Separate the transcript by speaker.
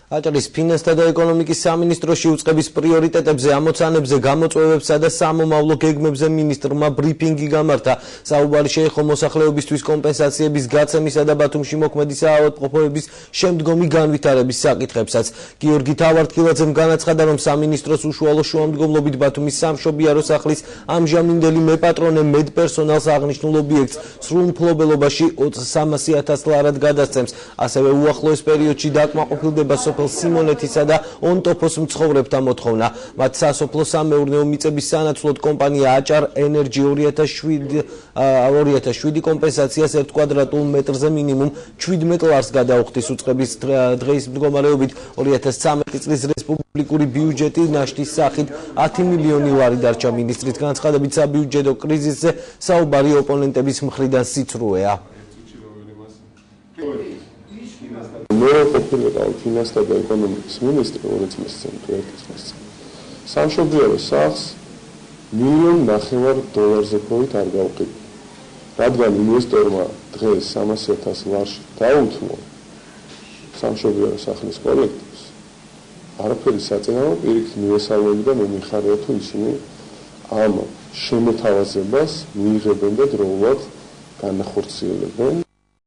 Speaker 1: აჭარის ფინანსთა და ეკონომიკის სამინისტროში უწყების პრიორიტეტებზე, ამოცანებზე, გამოწვევებსა და სამომავლო გეგმებზე მინისტრმა ბრიფინგი გამართა. საუბარი შეეხო მოსახლეობისთვის კომპენსაციების გაცემისა და ბათუმში მოქმედი საავადმყოფოების შემდგომი განვითარების საკითხებსაც. გიორგი თავართქილაძემ განაცხადა, რომ სამინისტროს უშუალო შუამდგომლობით ბათუმის სამშობიარო სახლის ამჟამინდელი მეპატრონე მედპერსონალს აღნიშნულ ობიექტს სრულ მფლობელობაში 300,000 ლარად გადასცემს. ასევე უახლოეს პერიოდში დაკმაყოფილდება სოფელ სიმონეთისა და ონტოფოს მცხოვრებთა მოთხოვნა. მათ სასოფლო-სამეურნეო მიწების სანაცვლოდ კომპანია აჭარ ენერჯი 2007 კომპენსაციას 1 კვადრატულ მეტრზე მინიმუმ 17 ლარს გადაუხდის. უწყების დღის მდგომარეობით 2013 წლის რესპუბლიკური ბიუჯეტი ნაშთის სახით 10 მილიონი ლარი დარჩა. მინისტრის განცხადებით, საბიუჯეტო კრიზისზე საუბარი ოპონენტების მხრიდან სიცრუეა.
Speaker 2: მე ყოფილიყავ ფინანსთა და ეკონომიკის მინისტრი 2 წლის წინ, სამშობიარო სახლს $1,900,000 ქვევით არ გავყიდე. რადგან ინვესტორმა დღეს 300,000 ლარში დაუთმო სამშობიარო სახლის კოლექტივს, არაფერი საწინააღმდეგო პირიქით მივესალმები და მე მიხარია თუ ისინი ამ შემოთავაზებას მიიღებენ და დროულად განახორციელებენ.